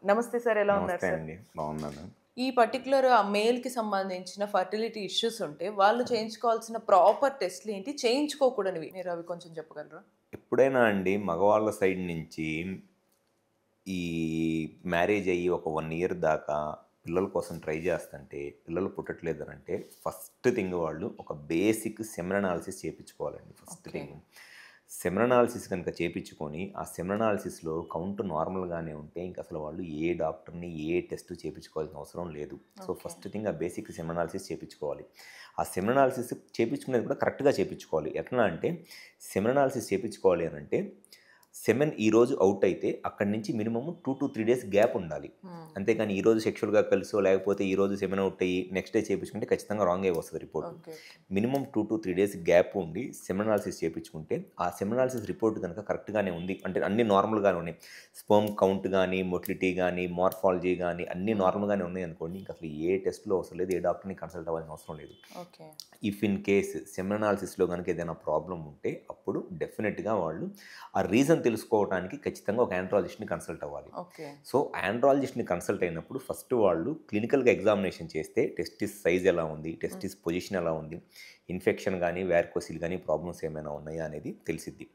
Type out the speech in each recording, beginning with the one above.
నమస్తే సార్. ఎలా ఉన్నారు నమస్తే సార్? అండి. బాగున్నాను. ఈ పర్టిక్యులర్ ఆ మేల్‌కి సంబంధించిన ఫర్టిలిటీ ఇష్యూస్ ఉంటే, వాళ్ళు చేయించుకోవాల్సిన ప్రాపర్ టెస్ట్‌లు ఏంటి? చేయించుకోకూడనివి మీరు అవి కొంచెం చెప్పగలరా? ఎప్పుడైనా అండి మగవాళ్ళ సైడ్ నుంచి ఈ మ్యారేజ్ అయ్యి ఒక 1 ఇయర్ దాకా పిల్లల కోసం ట్రై చేస్తుంటే, పిల్లలు పుట్టట్లేదనంటే ఫస్ట్ థింగ్ వాళ్ళు ఒక బేసిక్ సెమెన్ అనాలిసిస్ చేపించుకోవాలండి first okay. Thing. Semen analysis కనుక చేపించుకొని, ఆ సెమెన్ అనాలిసిస్‌లో కౌంట్ నార్మల్‌గానే ఉంటే ఇంకసలు వాళ్ళు ఏ డాక్టర్‌ని ఏ టెస్ట్ చేపించుకోవాల్సిన అవసరం లేదు. So, okay. ఫస్ట్ థింగ్ ఆ బేసిక్ సెమెన్ అనాలిసిస్ చేపించుకోవాలి. ఆ సెమెన్ అనాలిసిస్ చేపించుకునేది కూడా కరెక్ట్‌గా చేపించుకోవాలి. ఎట్లా అంటే సెమెన్ అనాలిసిస్ చేపించుకోవాలి అనంటే సెమెన్ ఈరోజు ఔట్ అయితే అక్కడి నుంచి మినిమమ్ 2-3 డేస్ గ్యాప్ ఉండాలి. హ్మ్. అంతేకాని ఈరోజు సెక్షువల్‌గా కలిసో లేకపోతే ఈరోజు సెమెన్ ఔట్ అయ్యి నెక్స్ట్ డే చేపించుకుంటే ఖచ్చితంగా రాంగే వస్తది report. Okay. Okay. Minimum 2-3 days gap ఉండి సెమెన్ అనాలిసిస్ చేపించుకుంటే ఆ సెమెన్ అనాలిసిస్ రిపోర్ట్ గనుక కరెక్ట్‌గానే ఉంది. అంటే అన్నీ నార్మల్‌గానే ఉన్నాయి. స్పెర్మ్ కౌంట్ గాని, మొటిలిటీ గాని, మార్ఫాలజీ గాని అన్నీ హ్మ్. నార్మల్‌గానే ఉన్నాయనుకోండి. ఇంక అసలు ఏ టెస్ట్‌లు అవసరం లేదు. ఏ డాక్టర్‌ని కన్సల్ట్ అవ్వాల్సిన అవసరం లేదు. Okay. If in case semen అనాలిసిస్‌లో గనుక ఏదైనా ప్రాబ్లమ్ ఉంటే అప్పుడు డెఫినిట్‌గా వాళ్ళు ఆ రీజన్ తెలుసుకోవడానికి ఖచ్చితంగా ఒక ఆండ్రాలజిస్ట్‌ని కన్సల్ట్ అవ్వాలి. ఓకే. సో, ఆండ్రాలజిస్ట్‌ని కన్సల్ట్ అయినప్పుడు ఫస్ట్ వాళ్ళు క్లినికల్‌గా ఎగ్జామినేషన్ చేస్తే టెస్టిస్ సైజ్ ఎలా ఉంది? హ్మ్. టెస్టిస్ పొజిషన్ ఎలా ఉంది? ఇన్ఫెక్షన్ గాని, వారికోసిల్ గాని ప్రాబ్లమ్స్ ఏమైనా ఉన్నాయా అనేది తెలిసిద్ది.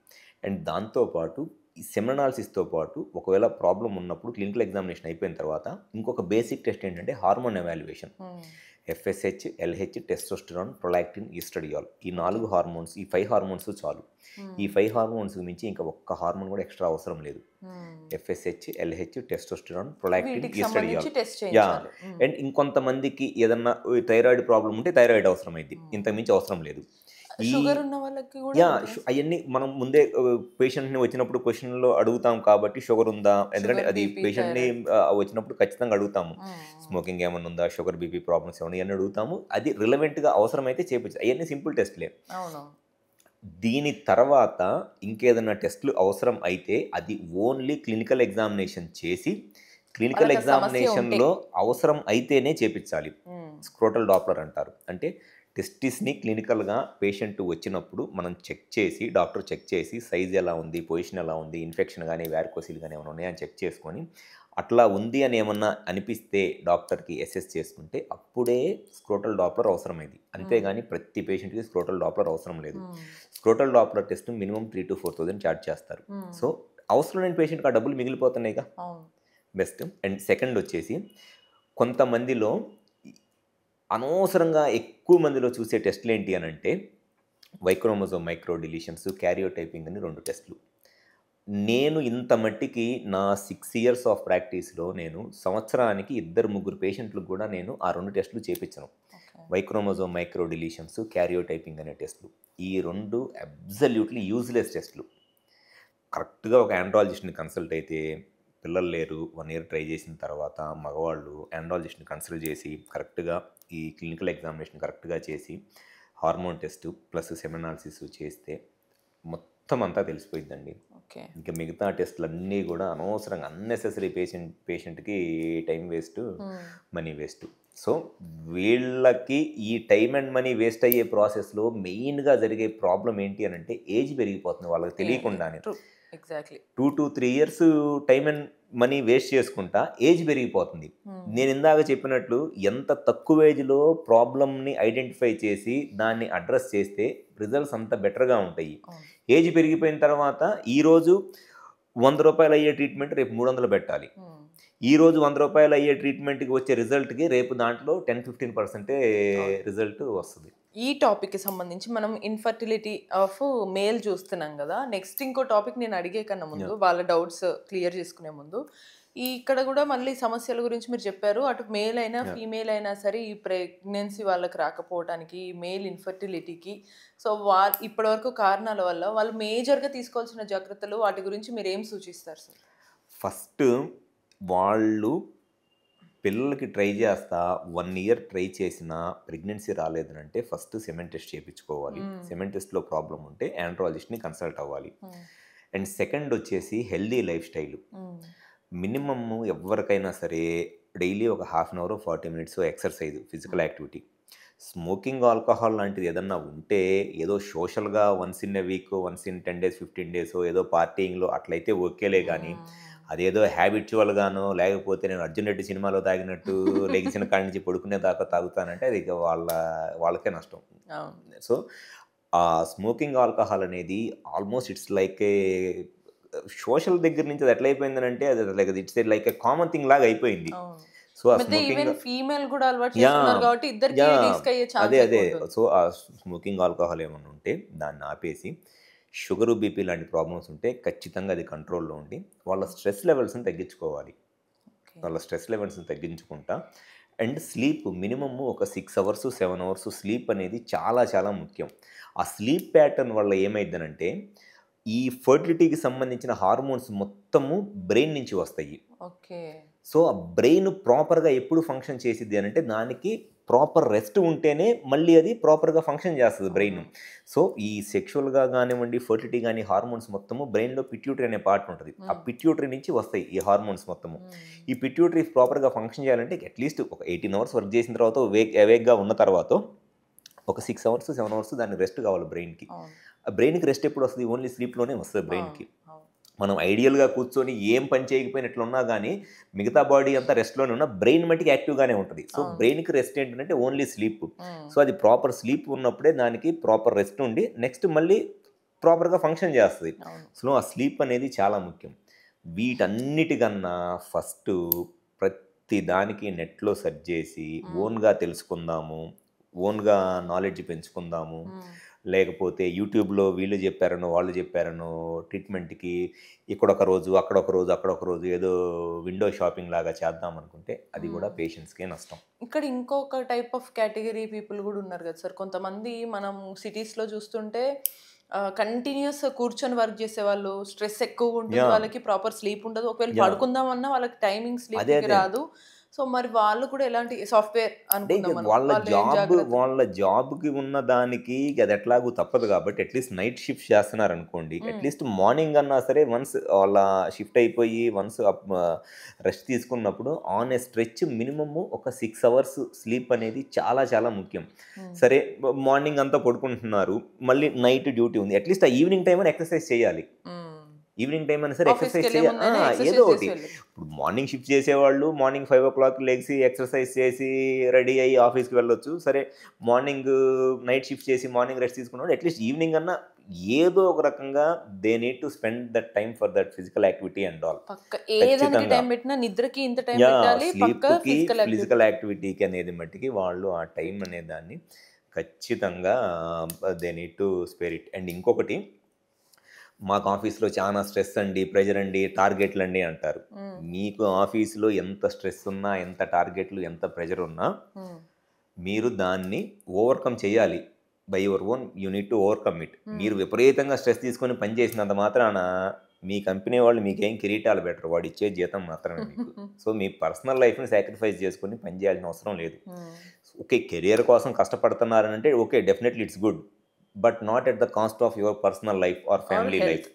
అండ్ దాంతో పాటు ఈ సెమెన్ అనాలిసిస్‌తో పాటు ఒకవేళ ప్రాబ్లమ్ ఉన్నప్పుడు క్లినికల్ ఎగ్జామినేషన్ అయిపోయిన తర్వాత ఇంకొక బేసిక్ టెస్ట్ ఏంటంటే హార్మోన్ ఎవాల్యుయేషన్. హ్మ్. ఎఫ్ఎస్‌హెచ్, ఎల్‌హెచ్, టెస్టోస్టెరాన్, ప్రొలాక్టిన్, ఈస్ట్రాడియోల్ ఈ ఓకే. 4 హార్మోన్స్ ఈ 5 హార్మోన్స్ చాలు. హ్మ్. ఈ 5 హార్మోన్స్‌కి మించి ఇంకా ఒక్క హార్మోన్ కూడా ఎక్స్‌ట్రా అవసరం లేదు. హ్మ్. ఎఫ్ఎస్‌హెచ్, ఎల్‌హెచ్, టెస్టోస్టెరాన్, ప్రొలాక్టిన్, వీటికి సంబంధించి ఈస్ట్రాడియోల్. Test yeah! చేయించాలి. హ్మ్. అండ్ ఇంకొంతమందికి ఏదన్నా థైరాయిడ్ ప్రాబ్లమ్ ఉంటే థైరాయిడ్ అవసరమైద్ది. హ్మ్. ఇంతకు మించి అవసరం లేదు. ఈ షుగర్ ఉన్న వాళ్ళకి గూడా యాహ్! అంతేనా సార్? అయన్నీ మనం ముందే పేషెంట్‌ని వచ్చినప్పుడు క్వెషన్‌లో అడుగుతాం కాబట్టి షుగర్ ఉందా? ఎందుకంటే షుగర్, అది బీపీ, పేషెంట్‌ని థైరాయిడ్. వచ్చినప్పుడు ఖచ్చితంగా అడుగుతాము. హ్మ్. స్మోకింగ్ ఏమన్నా ఉందా? షుగర్, బీపీ ప్రాబ్లమ్స్ ఏమన్నా ఇయన్నీ అడుగుతాము. అది రిలవెంట్‌గా అవసరమైతే చేపిచ్చు. అయన్నీ సింపుల్ టెస్ట్‌లే. అవునవును. దీని తర్వాత ఇంకేదన్నా టెస్ట్‌లు అవసరం అయితే అది ఓన్లీ క్లినికల్ ఎగ్జామినేషన్ చేసి, క్లినికల్ వాళ్ళకి ఆ సమస్య ఉంటే. ఎగ్జామినేషన్‌లో అవసరం అయితేనే చేపిచ్చాలి. హ్మ్. స్క్రోటల్ డాప్లర్ అంటారు. అంటే టెస్టిస్‌ని క్లినికల్‌గా పేషెంట్ వచ్చినప్పుడు మనం చెక్ చేసి, డాక్టర్ చెక్ చేసి సైజ్ ఎలా ఉంది? పొజిషన్ ఎలా ఉంది? ఇన్ఫెక్షన్ గాని, వారికోసిల్ గాని ఏమైనా ఉన్నాయా అని చెక్ చేసుకొని, అట్లా ఉంది అని ఏమన్నా అనిపిస్తే డాక్టర్‌కి అసెస్ చేసుకుంటే అప్పుడే స్క్రోటల్ డాప్లర్ అవసరమైంది. హ్మ్. అంతేగాని ప్రతి పేషెంట్‌కి స్క్రోటల్ డాప్లర్ అవసరం లేదు. హ్మ్. Scrotal Doppler test minimum 3,000-4,000 charge చేస్తారు. హ్మ్. సో, అవసరం లేని పేషెంట్‌కి ఆ డబ్బులు మిగిలిపోతున్నాయిగా. అవును. బెస్ట్. అండ్ సెకండ్ వచ్చేసి కొంతమందిలో ఇ అనవసరంగా ఎక్కువ మందిలో చూసే టెస్ట్‌లేంటి అనంటే why chromosome micro deletions, karyotyping అని 2 టెస్ట్‌లు. నేను ఇంత మట్టికి నా 6 ఇయర్స్ ఆఫ్ ప్రాక్టీస్‌లో నేను సంవత్సరానికి ఇద్దరు, ముగ్గురు పేషెంట్‌లకి గూడా నేను ఆ 2 టెస్ట్‌లు చేపిచ్చను. Okay. Y chromosome micro deletions, karyotyping అనే టెస్ట్‌లు. ఈ 2 అబ్సల్యూట్‌లీ యూజ్‌లెస్ టెస్ట్‌లు. కరెక్ట్‌గా ఒక ఆండ్రాలజిస్ట్‌ని కన్సల్ట్ అయితే పిల్లలు లేరు. 1 ఇయర్ ట్రై చేసిన తర్వాత మగవాళ్ళు ఆండ్రాలజిస్ట్‌ని కన్సల్ట్ చేసి కరెక్ట్‌గా ఈ క్లినికల్ ఎగ్జామినేషన్ కరెక్ట్‌గా చేసి హార్మోన్ టెస్ట్ ప్లస్ సెమెనాలిసిస్ చేస్తే మొత్తం అంతా తెలిసిపోయిద్దండి. ఓకే. ఇంక మిగతా టెస్ట్‌లన్నీ గూడా అనవసరంగా అన్నెసెసరీ పేషెంట్‌కి టైం వేస్టు, హ్మ్. Money waste. సో, వీళ్ళకి ఈ టైమ్ అండ్ మనీ వేస్ట్ అయ్యే ప్రాసెస్‌లో మెయిన్‌గా జరిగే ప్రాబ్లమ్ ఏంటి అనంటే ఏజ్ పెరిగిపోతుంది వాళ్ళకి తెలియకుండానే. True. Exactly. 2-3 years time and money waste చేసుకుంటా ఏజ్ పెరిగిపోతుంది. హ్మ్. నేనిందాక చెప్పినట్లు ఎంత తక్కువ ఏజ్‌లో ప్రాబ్లమ్‌ని ఐడెంటిఫై చేసి దాన్ని అడ్రెస్ చేస్తే రిజల్ట్స్ అంత బెటర్‌గా ఉంటాయి. అవును. ఏజ్ పెరిగిపోయిన తర్వాత ఈరోజు రూ. 100 అయ్యే ట్రీట్మెంట్ రేపు 300 పెట్టాలి. హ్మ్. ఈరోజు రూ. 100 అయ్యే ట్రీట్మెంట్‌కి వచ్చే రిజల్ట్‌కి రేపు దాంట్లో 10-15% అవును. రిజల్ట్ వస్తది. ఈ టాపిక్‌కి సంబంధించి మనం ఇన్‌ఫర్టిలిటీ ఆఫ్ మేల్ చూస్తున్నాం గదా! నెక్స్ట్ ఇంకో టాపిక్ నేను అడిగే కన్నా ముందు, యాహ్! వాళ్ళ డౌట్స్ క్లియర్ చేసుకునే ముందు, ఇక్కడ గూడా మళ్ళీ సమస్యల గురించి మీరు చెప్పారు. అటు మేల్ అయినా, యాహ్! ఫీమేల్ అయినా సరే ఈ ప్రెగ్నెన్సీ వాళ్ళకి రాకపోవటానికి, ఈ మేల్ ఇన్‌ఫర్టిలిటీకి సో, ఇప్పటివరకు కారణాల వల్ల వాళ్ళు మేజర్‌గా తీసుకోవాల్సిన జాగ్రత్తలు వాటి గురించి మీరేం సూచిస్తారు సార్? ఫస్ట్ వాళ్ళు పిల్లలకి ట్రై చేస్తా 1 ఇయర్ ట్రై చేసినా ప్రెగ్నెన్సీ రాలేదనంటే ఫస్ట్ సెమెన్ టెస్ట్ చేపించుకోవాలి. హ్మ్. సెమెన్ టెస్ట్‌లో ప్రాబ్లమ్ ఉంటే ఆండ్రాలజిస్ట్‌ని కన్సల్ట్ అవ్వాలి. హ్మ్. అండ్ సెకండ్ వచ్చేసి healthy lifestyle. Hmm. Minimum ఎవ్వరికైనా సరే డైలీ ఒక హాఫ్ అన్ అవరో, 40 మినిట్సో exercise, physical hmm. Activity. Smoking, alcohol లాంటిది ఏదన్నా ఉంటే ఏదో సోషల్‌గా once in a week, once in 10 days, 15 డేసో ఏదో పార్టీయింగ్‌లో అట్లయితే ఓకేలే గానీ, హ్మ్. అదేదో హ్యాబిచువల్‌గానో లేకపోతే నేను 'అర్జున్ రెడ్డి' సినిమాలో తాగినట్టు లెగిసిన కాడి నుంచి పడుకునే దాకా తాగుతానంటే అది ఇక వాళ్ళకే నష్టం. అవును. సో, స్మోకింగ్ ఆల్కహాల్ అనేది almost it's like A social దగ్గర నుంచి అది ఎట్లా అయిపోయిందనంటే అది like it's like a common thing లాగా అయిపోయింది. అవును. సో, ఆ ఈ మధ్య స్మోకింగ్ ఈవెన్ ఫీమేల్ గూడా అలవాటు చేసుకున్నారు యాహ్! గాబట్టి ఇద్దరికీ యాహ్! రిస్క్ అయ్యే అదే. ఛాన్స్ అదే. ఎక్కువుంటుంది. సో, ఆ స్మోకింగ్ ఆల్కహాల్ ఏమన్నా ఉంటే దాన్ని ఆపేసి, షుగరు, బీపీ లాంటి ప్రాబ్లమ్స్ ఉంటే ఖచ్చితంగా అది కంట్రోల్‌లో ఉండి, వాళ్ళ హ్మ్. స్ట్రెస్ లెవెల్స్‌ని తగ్గించుకోవాలి. ఓకే. వాళ్ళ స్ట్రెస్ లెవెల్స్‌ని తగ్గించుకుంటా అండ్ స్లీప్ మినిమమ్ ఒక 6 అవర్స్, 7 అవర్స్ స్లీప్ అనేది చాలా చాలా ముఖ్యం. ఆ స్లీప్ ప్యాటర్న్ వల్ల ఏమైద్దనంటే, ఈ ఫెర్టిలిటీకి సంబంధించిన హార్మోన్స్ మొత్తము బ్రెయిన్ నుంచి వస్తాయి. ఓకే. సో, ఆ బ్రెయిన్ ప్రాపర్‌గా ఎప్పుడు ఫంక్షన్ చేసిద్ది అనంటే, దానికి ప్రాపర్ రెస్ట్ ఉంటేనే మళ్ళీ అది ప్రాపర్‌గా ఫంక్షన్ చేస్తది బ్రెయిన్. అవును. సో, ఈ సెక్షువల్‌గా గానివ్వండి, ఫెర్టిలిటీ గాని హార్మోన్స్ మొత్తము బ్రెయిన్‌లో పిట్యూటరీ అనే పార్ట్ ఉంటది. ఆ హ్మ్. పిట్యూటరీ నుంచి వస్తాయి ఈ హార్మోన్స్ మొత్తము. హ్మ్. ఈ పిట్యూటరీ ప్రాపర్‌గా ఫంక్షన్ చేయాలంటే అట్‌లీస్ట్ ఒక 18 అవర్స్ వర్క్ చేసిన తర్వాత అవేక్‌గా ఉన్న తర్వాతో ఒక 6 అవర్స్, 7 అవర్స్ దానికి రెస్ట్ కావాలి బ్రెయిన్‌కి. అవును. ఆ బ్రెయిన్‌కి రెస్ట్ ఎప్పుడొస్తది? ఓన్లీ స్లీప్‌లోనే వస్తది అవును. బ్రెయిన్‌కి. అవును. మనం ఐడియల్‌గా కూర్చొని ఏం పని చేయకపోయినా ఇట్లున్నా గానీ, మిగతా బాడీ అంతా రెస్ట్‌లోనే ఉన్న బ్రెయిన్ మట్టికి యాక్టివ్‌గానే ఉంటది. సో, అవును. బ్రెయిన్‌కి రెస్ట్ ఏంటంటే ఓన్లీ స్లీప్. హ్మ్. సో, అది ప్రాపర్ స్లీప్ ఉన్నప్పుడే దానికి ప్రాపర్ రెస్ట్ ఉండి నెక్స్ట్ మళ్ళీ ప్రాపర్‌గా ఫంక్షన్ చేస్తది. అవును. సో, ఆ స్లీప్ అనేది చాలా ముఖ్యం. వీటన్నిటికన్నా ఫస్టు ప్రతి దానికి నెట్‌లో సెర్చ్ చేసి హ్మ్. ఓన్‌గా తెలుసుకుందాము. ఓన్‌గా నాలెడ్జ్ పెంచుకుందాము. హ్మ్. లేకపోతే యూట్యూబ్‌లో వీళ్ళు చెప్పారనో, వాళ్ళు చెప్పారనో ట్రీట్మెంట్‌కి ఇక్కడొక రోజు, అక్కడొక రోజు, అక్కడొక రోజు ఏదో విండో షాపింగ్ లాగా చేద్దామనుకుంటే అది కూడా హ్మ్. పేషెంట్స్‌కే నష్టం. ఇక్కడ ఇంకొక టైప్ ఆఫ్ కేటగరీ పీపుల్ గూడా ఉన్నారు గదా సార్. కొంతమంది మనం సిటీస్‌లో చూస్తుంటే కంటిన్యూయస్ కూర్చొని వర్క్ జేసేవాళ్ళు. స్ట్రెస్ ఎక్కువగుంటుంది. యాహ్! వాళ్ళకి ప్రాపర్ స్లీప్ ఉండదు. ఒకవేళ యాహ్! పడుకుందామన్నా వాళ్ళకి టైమింగ్ అదే. స్లీప్‌కి అదే. రాదు. సో, మరి వాళ్ళు కూడా ఎలాంటి సాఫ్ట్‌వేర్ అంటే ఇక అనుకుందాం మనం. వాళ్ళు ఏం జాగ్రత్తలు వాళ్ళ జాబ్‌కి ఉన్న దానికి అది ఎట్లాగో తప్పదు కాబట్టి అట్‌లీస్ట్ నైట్ షిఫ్ట్ చేస్తున్నారనుకోండి. హ్మ్. అట్‌లీస్ట్ మార్నింగ్ అన్నా సరే వన్స్ వాళ్ళ షిఫ్ట్ అయిపోయి రెస్ట్ తీసుకున్నప్పుడు ఆన్ ఎ స్ట్రెచ్ మినిమమ్ ఒక 6 అవర్స్ స్లీప్ అనేది చాలా చాలా ముఖ్యం. హ్మ్. సరే మార్నింగ్ అంతా పడుకుంటున్నారు. మళ్ళీ నైట్ డ్యూటీ ఉంది. అట్‌లీస్ట్ ఆ ఈవినింగ్ టైమ్ అన్నా ఎక్సర్సైజ్ చేయాలి. హ్మ్. ఈవినింగ్ టైమ్ అయినా సరే ఎక్సర్సైజ్ ఆఫీస్‌కెళ్ళే ముందైనా ఏదో ఎక్సర్‌సైజ్ చేసి ఒకటి. వెళ్ళొచ్చు. ఇప్పుడు మార్నింగ్ షిఫ్ట్ చేసేవాళ్ళు మార్నింగ్ 5:00 లెగిసి ఎక్సర్సైజ్ చేసి రెడీ అయ్యి ఆఫీస్‌కి వెళ్ళొచ్చు. సరే మార్నింగ్ నైట్ షిఫ్ట్ చేసి మార్నింగ్ రెస్ట్ తీసుకున్నవాడు అట్‌లీస్ట్ ఈవినింగ్ అన్నా ఏదో ఒక రకంగా they need to spend that time for that physical activity and all. పక్కా ఏ దానికి ఖచ్చితంగా. టైం పెట్టినా నిద్రకి ఇంత టైం యాహ్! పెట్టాలి. పక్కా స్లీప్‌కి, ఫిజికల్ యాక్టివిటీ ఫిజికల్ యాక్టివిటీకి అనేది మట్టికి వాళ్ళు ఆ టైం పెట్టాలి. అనే దాన్ని ఖచ్చితంగా they need to spare it. And ఇంకొకటి మాకు ఆఫీస్‌లో చానా స్ట్రెస్ అండి, ప్రెషర్ అండి, టార్గెట్‌లండి అంటారు. హ్మ్. మీకు ఆఫీస్‌లో ఎంత స్ట్రెస్ ఉన్నా, ఎంత టార్గెట్‌లు, ఎంత ప్రెషర్ ఉన్నా, హ్మ్. మీరు దాన్ని ఓవర్‌కమ్ చేయాలి. By your own you need to overcome it. హ్మ్. మీరు విపరీతంగా స్ట్రెస్ తీసుకొని పని చేసినంత మాత్రాన మీ కంపెనీ వాళ్ళు మీకేం కిరీటాలు పెట్టరు. వాడిచ్చే జీతం మాత్రమే మీకు. సో, మీ పర్సనల్ లైఫ్‌ని సాక్రిఫైస్ చేసుకొని పని చేయాల్సిన అవసరం లేదు. హ్మ్. ఓకే. కెరియర్ కోసం కష్టపడుతున్నారనంటే okay. Definitely it's good. But not at the cost of your personal life or or family health. Life.